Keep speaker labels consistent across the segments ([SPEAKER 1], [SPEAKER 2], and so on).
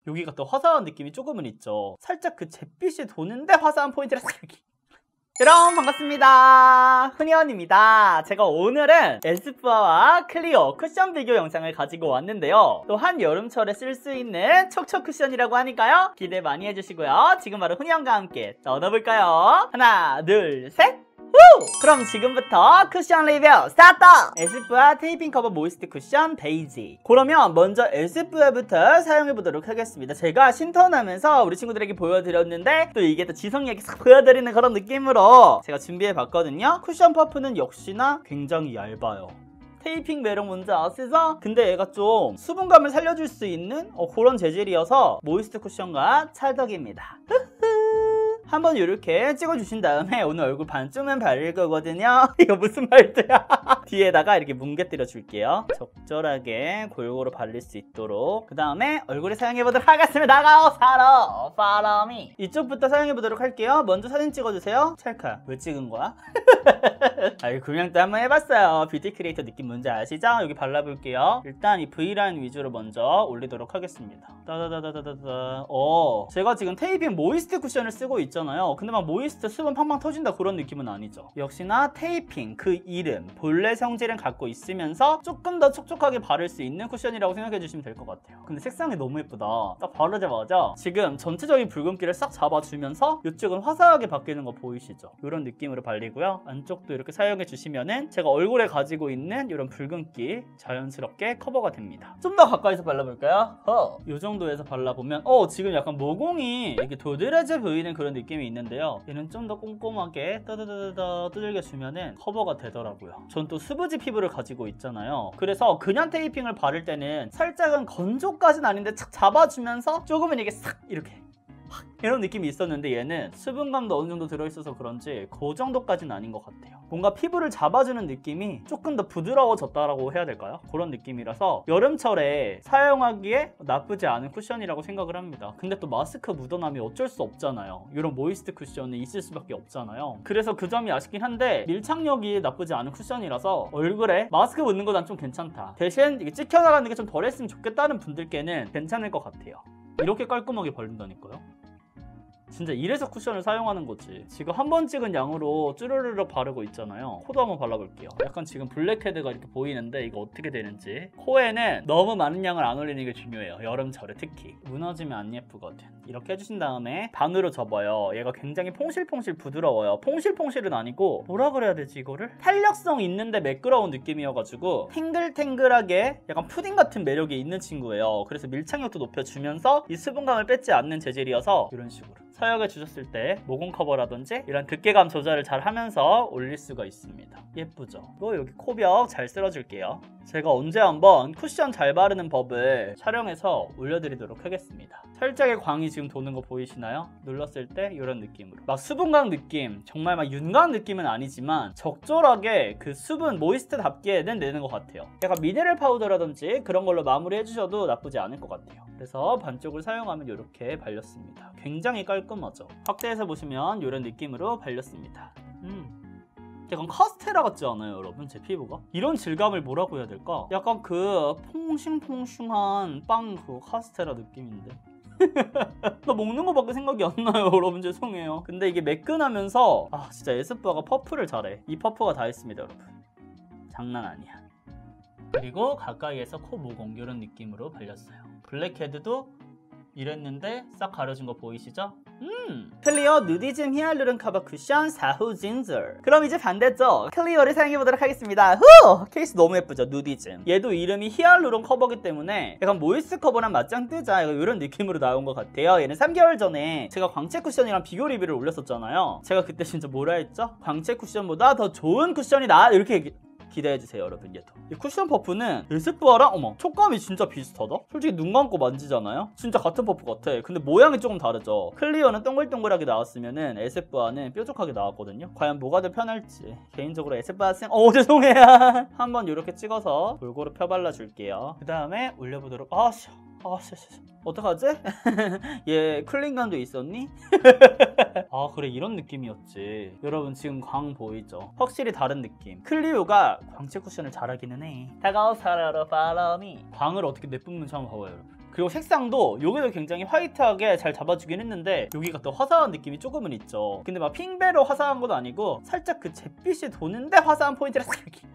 [SPEAKER 1] 여기가 또 화사한 느낌이 조금은 있죠. 살짝 그 잿빛이 도는데 화사한 포인트를 싹 이렇게. 여러분 반갑습니다. 훈이언입니다. 제가 오늘은 에스쁘아와 클리오 쿠션 비교 영상을 가지고 왔는데요. 또 한여름철에 쓸 수 있는 촉촉 쿠션이라고 하니까요. 기대 많이 해주시고요. 지금 바로 훈이언과 함께 떠나볼까요? 하나 둘 셋! 그럼 지금부터 쿠션 리뷰 스타트! 에스쁘아 테이핑 커버 모이스트 쿠션 베이지. 그러면 먼저 에스쁘아부터 사용해보도록 하겠습니다. 제가 신턴하면서 우리 친구들에게 보여드렸는데 또 이게 또 지성이에게 싹 보여드리는 그런 느낌으로 제가 준비해봤거든요. 쿠션 퍼프는 역시나 굉장히 얇아요. 테이핑 매력 뭔지 아시죠? 근데 얘가 좀 수분감을 살려줄 수 있는 그런 재질이어서 모이스트 쿠션과 찰떡입니다. 한번 이렇게 찍어주신 다음에 오늘 얼굴 반쯤은 바를 거거든요. 이거 무슨 말이야? 뒤에다가 이렇게 뭉개뜨려 줄게요. 적절하게 골고루 바를 수 있도록. 그 다음에 얼굴에 사용해보도록 하겠습니다. 나가오 사러 파라미. 이쪽부터 사용해보도록 할게요. 먼저 사진 찍어주세요. 찰카 왜 찍은 거야? 아이 그냥 또 한번 해봤어요. 뷰티 크리에이터 느낌 뭔지 아시죠? 여기 발라볼게요. 일단 이 V라인 위주로 먼저 올리도록 하겠습니다. 따다다다다다. 제가 지금 테이핑 모이스트 쿠션을 쓰고 있잖아요. 근데 막 모이스트 수분 팡팡 터진다 그런 느낌은 아니죠. 역시나 테이핑 그 이름 본래 성질은 갖고 있으면서 조금 더 촉촉하게 바를 수 있는 쿠션이라고 생각해 주시면 될 것 같아요. 근데 색상이 너무 예쁘다. 딱 바르자마자 지금 전체적인 붉은기를 싹 잡아주면서 이쪽은 화사하게 바뀌는 거 보이시죠? 이런 느낌으로 발리고요. 안쪽도 이렇게 사용해 주시면은 제가 얼굴에 가지고 있는 이런 붉은기 자연스럽게 커버가 됩니다. 좀 더 가까이서 발라볼까요? 이 정도에서 발라보면 지금 약간 모공이 이렇게 도드라져 보이는 그런 느낌이 있는데요. 얘는 좀 더 꼼꼼하게 따다다다다 두들겨 주면은 커버가 되더라고요. 전 또 수부지 피부를 가지고 있잖아요. 그래서 그냥 테이핑을 바를 때는 살짝은 건조까지는 아닌데 착 잡아주면서 조금은 이게 싹 이렇게 이런 느낌이 있었는데 얘는 수분감도 어느 정도 들어있어서 그런지 그 정도까지는 아닌 것 같아요. 뭔가 피부를 잡아주는 느낌이 조금 더 부드러워졌다라고 해야 될까요? 그런 느낌이라서 여름철에 사용하기에 나쁘지 않은 쿠션이라고 생각을 합니다. 근데 또 마스크 묻어남이 어쩔 수 없잖아요. 이런 모이스트 쿠션은 있을 수밖에 없잖아요. 그래서 그 점이 아쉽긴 한데 밀착력이 나쁘지 않은 쿠션이라서 얼굴에 마스크 묻는 거 난 좀 괜찮다. 대신 이게 찍혀나가는 게 좀 덜했으면 좋겠다는 분들께는 괜찮을 것 같아요. 이렇게 깔끔하게 바른다니까요. 진짜 이래서 쿠션을 사용하는 거지. 지금 한 번 찍은 양으로 쭈르르르 바르고 있잖아요. 코도 한번 발라볼게요. 약간 지금 블랙헤드가 이렇게 보이는데 이거 어떻게 되는지. 코에는 너무 많은 양을 안 올리는 게 중요해요. 여름철에 특히. 무너지면 안 예쁘거든. 이렇게 해주신 다음에 반으로 접어요. 얘가 굉장히 퐁실퐁실 부드러워요. 퐁실퐁실은 아니고 뭐라 그래야 되지 이거를? 탄력성 있는데 매끄러운 느낌이어가지고 탱글탱글하게 약간 푸딩 같은 매력이 있는 친구예요. 그래서 밀착력도 높여주면서 이 수분감을 뺏지 않는 재질이어서 이런 식으로 사용해 주셨을 때 모공 커버라든지 이런 두께감 조절을 잘 하면서 올릴 수가 있습니다. 예쁘죠? 또 여기 코벽 잘 쓸어줄게요. 제가 언제 한번 쿠션 잘 바르는 법을 촬영해서 올려드리도록 하겠습니다. 살짝의 광이 지금 도는 거 보이시나요? 눌렀을 때 이런 느낌으로 막 수분감 느낌, 정말 막 윤곽 느낌은 아니지만 적절하게 그 수분 모이스트답게는 내는 것 같아요. 약간 미네랄 파우더라든지 그런 걸로 마무리 해주셔도 나쁘지 않을 것 같아요. 그래서 반쪽을 사용하면 이렇게 발렸습니다. 굉장히 깔끔하죠? 확대해서 보시면 이런 느낌으로 발렸습니다. 약간 카스테라 같지 않아요 여러분? 제 피부가? 이런 질감을 뭐라고 해야 될까? 약간 그 퐁싱퐁싱한 빵 그 카스테라 느낌인데 나 먹는 거밖에 생각이 안 나요 여러분. 죄송해요. 근데 이게 매끈하면서 진짜 에스쁘아가 퍼프를 잘해. 이 퍼프가 다 있습니다 여러분. 장난 아니야. 그리고 가까이에서 코 모공 이런 느낌으로 발렸어요. 블랙헤드도 이랬는데 싹 가려진 거 보이시죠? 클리오 누디즘 히알루론 커버 쿠션 4호 진저. 그럼 이제 반대쪽 클리오를 사용해보도록 하겠습니다. 케이스 너무 예쁘죠? 누디즘. 얘도 이름이 히알루론 커버기 때문에 약간 모이스트 커버랑 맞짱 뜨자 이런 느낌으로 나온 것 같아요. 얘는 3개월 전에 제가 광채 쿠션이랑 비교 리뷰를 올렸었잖아요. 제가 그때 진짜 뭐라 했죠? 광채 쿠션보다 더 좋은 쿠션이다 이렇게 기대해주세요 여러분. 얘도 이 쿠션 퍼프는 에스쁘아랑 촉감이 진짜 비슷하다? 솔직히 눈 감고 만지잖아요? 진짜 같은 퍼프 같아. 근데 모양이 조금 다르죠? 클리오는 동글동글하게 나왔으면은 에스쁘아는 뾰족하게 나왔거든요. 과연 뭐가 더 편할지. 개인적으로 에스쁘아 죄송해요. 한번 이렇게 찍어서 골고루 펴발라줄게요. 그 다음에 올려보도록 어떡하지? 얘 클린감도 있었니? 그래 이런 느낌이었지. 여러분 지금 광 보이죠? 확실히 다른 느낌. 클리오가 광채 쿠션을 잘하기는 해. 다가오 사라로 팔로미. 광을 어떻게 내뿜는지 한번 봐봐요 여러분. 그리고 색상도 여기도 굉장히 화이트하게 잘 잡아주긴 했는데 여기가 더 화사한 느낌이 조금은 있죠. 근데 막 핑배로 화사한 것도 아니고 살짝 그 잿빛이 도는데 화사한 포인트를 싹 이렇게.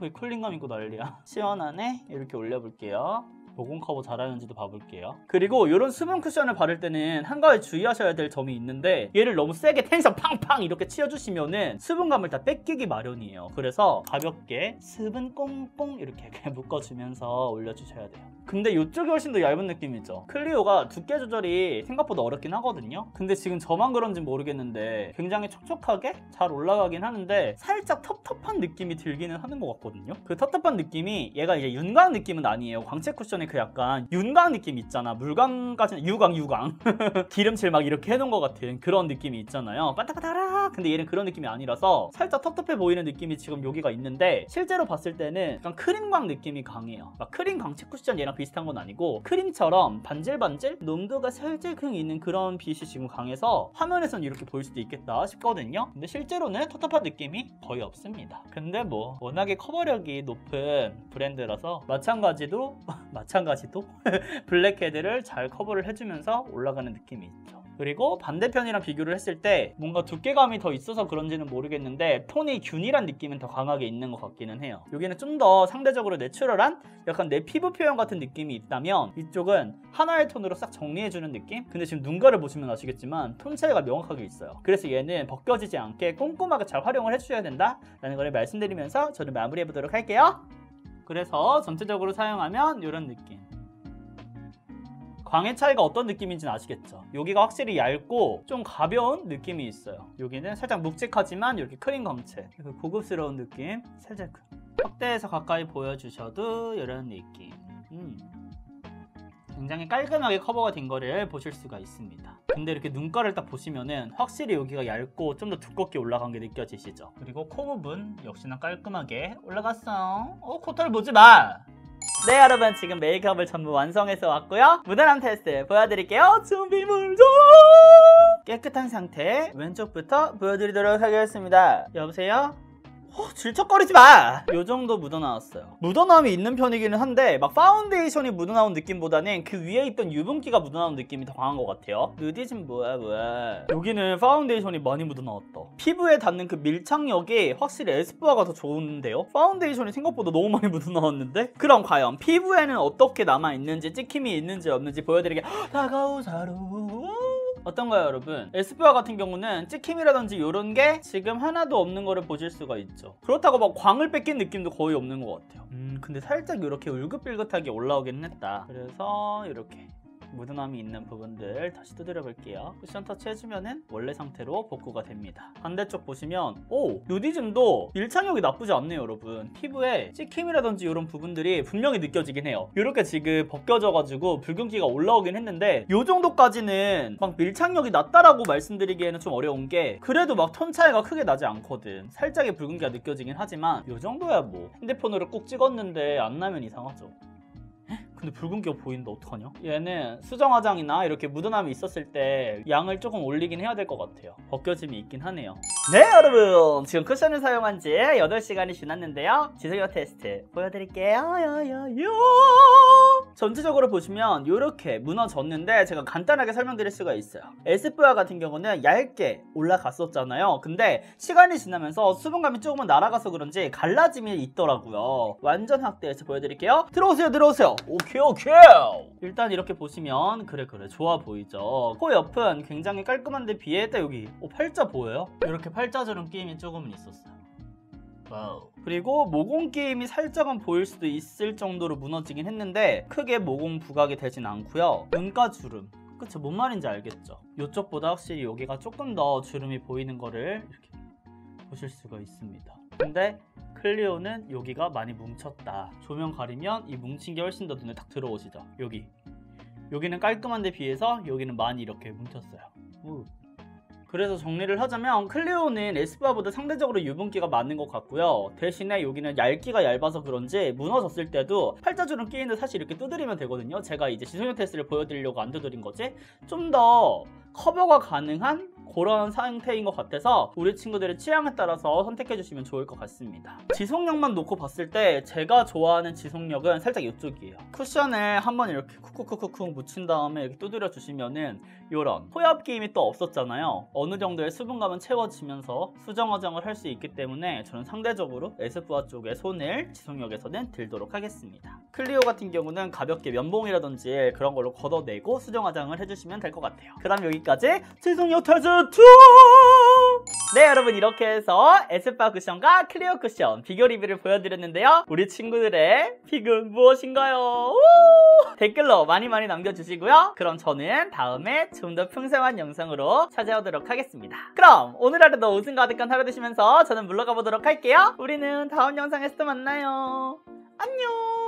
[SPEAKER 1] 왜 쿨링감 있고 난리야. 시원하네. 이렇게 올려볼게요. 모공 커버 잘하는지도 봐볼게요. 그리고 이런 수분 쿠션을 바를 때는 한 가지 주의하셔야 될 점이 있는데 얘를 너무 세게 텐션 팡팡 이렇게 치워주시면은 수분감을 다 뺏기기 마련이에요. 그래서 가볍게 수분 꽁꽁 이렇게 묶어주면서 올려주셔야 돼요. 근데 이쪽이 훨씬 더 얇은 느낌이죠. 클리오가 두께 조절이 생각보다 어렵긴 하거든요. 근데 지금 저만 그런지 모르겠는데 굉장히 촉촉하게 잘 올라가긴 하는데 살짝 텁텁한 느낌이 들기는 하는 것 같거든요. 그 텁텁한 느낌이 얘가 이제 윤광 느낌은 아니에요. 광채 쿠션의 그 약간 윤광 느낌 있잖아. 물광까지는 유광 기름칠 막 이렇게 해놓은 것 같은 그런 느낌이 있잖아요. 바닥바닥. 근데 얘는 그런 느낌이 아니라서 살짝 텁텁해 보이는 느낌이 지금 여기가 있는데 실제로 봤을 때는 약간 크림광 느낌이 강해요. 막 크림 광채 쿠션 얘랑 비슷한 건 아니고 크림처럼 반질반질 농도가 살짝 있는 그런 빛이 지금 강해서 화면에선 이렇게 보일 수도 있겠다 싶거든요. 근데 실제로는 텁텁한 느낌이 거의 없습니다. 근데 뭐 워낙에 커버력이 높은 브랜드라서 마찬가지도 블랙헤드를 잘 커버를 해주면서 올라가는 느낌이 있죠. 그리고 반대편이랑 비교를 했을 때 뭔가 두께감이 더 있어서 그런지는 모르겠는데 톤이 균일한 느낌은 더 강하게 있는 것 같기는 해요. 여기는 좀 더 상대적으로 내추럴한 약간 내 피부 표현 같은 느낌이 있다면 이쪽은 하나의 톤으로 싹 정리해주는 느낌? 근데 지금 눈가를 보시면 아시겠지만 톤 차이가 명확하게 있어요. 그래서 얘는 벗겨지지 않게 꼼꼼하게 잘 활용을 해주셔야 된다라는 걸 말씀드리면서 저는 마무리해보도록 할게요. 그래서 전체적으로 사용하면 이런 느낌. 광의 차이가 어떤 느낌인지는 아시겠죠? 여기가 확실히 얇고 좀 가벼운 느낌이 있어요. 여기는 살짝 묵직하지만 이렇게 크림 광채, 고급스러운 느낌 살짝 확대해서 가까이 보여주셔도 이런 느낌. 굉장히 깔끔하게 커버가 된 거를 보실 수가 있습니다. 근데 이렇게 눈가를 딱 보시면은 확실히 여기가 얇고 좀 더 두껍게 올라간 게 느껴지시죠? 그리고 코 부분 역시나 깔끔하게 올라갔어. 코털 보지 마! 네 여러분, 지금 메이크업을 전부 완성해서 왔고요. 무단함 테스트 보여드릴게요. 준비물좀 깨끗한 상태 왼쪽부터 보여드리도록 하겠습니다. 여보세요? 질척거리지 마! 요 정도 묻어나왔어요. 묻어나옴이 있는 편이기는 한데 막 파운데이션이 묻어나온 느낌보다는 그 위에 있던 유분기가 묻어나온 느낌이 더 강한 것 같아요. 누디즘 뭐야. 여기는 파운데이션이 많이 묻어나왔다. 피부에 닿는 그 밀착력이 확실히 에스쁘아가 더 좋은데요? 파운데이션이 생각보다 너무 많이 묻어나왔는데? 그럼 과연 피부에는 어떻게 남아있는지 찍힘이 있는지 없는지 보여드리게 다가오자루. 어떤가요 여러분? 에스쁘아 같은 경우는 찍힘이라든지 이런 게 지금 하나도 없는 거를 보실 수가 있죠. 그렇다고 막 광을 뺏긴 느낌도 거의 없는 것 같아요. 근데 살짝 이렇게 울긋불긋하게 올라오기는 했다. 그래서 이렇게 묻어남이 있는 부분들 다시 두드려 볼게요. 쿠션 터치 해주면은 원래 상태로 복구가 됩니다. 반대쪽 보시면 누디즘도 밀착력이 나쁘지 않네요 여러분. 피부에 찍힘이라든지 이런 부분들이 분명히 느껴지긴 해요. 이렇게 지금 벗겨져가지고 붉은기가 올라오긴 했는데 이 정도까지는 막 밀착력이 낮다라고 말씀드리기에는 좀 어려운 게 그래도 막 톤 차이가 크게 나지 않거든. 살짝의 붉은기가 느껴지긴 하지만 이 정도야 뭐. 핸드폰으로 꾹 찍었는데 안 나면 이상하죠. 근데 붉은기가 보인다. 어떡하냐? 얘는 수정 화장이나 이렇게 묻어남이 있었을 때 양을 조금 올리긴 해야 될 것 같아요. 벗겨짐이 있긴 하네요. 네 여러분, 지금 쿠션을 사용한 지 8시간이 지났는데요. 지속력 테스트 보여드릴게요. 전체적으로 보시면 이렇게 무너졌는데 제가 간단하게 설명드릴 수가 있어요. 에스쁘아 같은 경우는 얇게 올라갔었잖아요. 근데 시간이 지나면서 수분감이 조금은 날아가서 그런지 갈라짐이 있더라고요. 완전 확대해서 보여드릴게요. 들어오세요. 오케이. 일단 이렇게 보시면 그래 좋아 보이죠. 코 옆은 굉장히 깔끔한데 비해 딱 여기 팔자 보여요? 이렇게 팔자주름 끼임이 조금은 있었어요. 와우. 그리고 모공 끼임이 살짝은 보일 수도 있을 정도로 무너지긴 했는데 크게 모공 부각이 되진 않고요. 눈가 주름, 그쵸? 뭔 말인지 알겠죠? 이쪽보다 확실히 여기가 조금 더 주름이 보이는 거를 이렇게 보실 수가 있습니다. 근데 클리오는 여기가 많이 뭉쳤다. 조명 가리면 이 뭉친 게 훨씬 더 눈에 딱 들어오시죠? 여기는 깔끔한데 비해서 여기는 많이 이렇게 뭉쳤어요. 그래서 정리를 하자면 클리오는 에스쁘아보다 상대적으로 유분기가 많은 것 같고요. 대신에 여기는 얇기가 얇아서 그런지 무너졌을 때도 팔자주름 끼이는데 사실 이렇게 두드리면 되거든요. 제가 이제 지속력 테스트를 보여드리려고 안 두드린 거지. 좀 더 커버가 가능한 그런 상태인 것 같아서 우리 친구들의 취향에 따라서 선택해 주시면 좋을 것 같습니다. 지속력만 놓고 봤을 때 제가 좋아하는 지속력은 살짝 이쪽이에요. 쿠션을 한번 이렇게 쿡쿡쿡쿡 묻힌 다음에 이렇게 두드려 주시면은 요런 포엽 기임이 또 없었잖아요. 어느 정도의 수분감은 채워지면서 수정 화장을 할 수 있기 때문에 저는 상대적으로 에스쁘아 쪽에 손을 지속력에서는 들도록 하겠습니다. 클리오 같은 경우는 가볍게 면봉이라든지 그런 걸로 걷어내고 수정 화장을 해주시면 될 것 같아요. 그럼 여기까지 지속력 테스트! 네, 여러분, 이렇게 해서 에스쁘아 쿠션과 클리오 쿠션 비교 리뷰를 보여드렸는데요. 우리 친구들의 픽은 무엇인가요? 댓글로 많이 남겨주시고요. 그럼 저는 다음에 좀 더 풍성한 영상으로 찾아오도록 하겠습니다. 그럼 오늘 하루도 웃음 가득한 하루 되시면서 저는 물러가 보도록 할게요. 우리는 다음 영상에서 또 만나요. 안녕.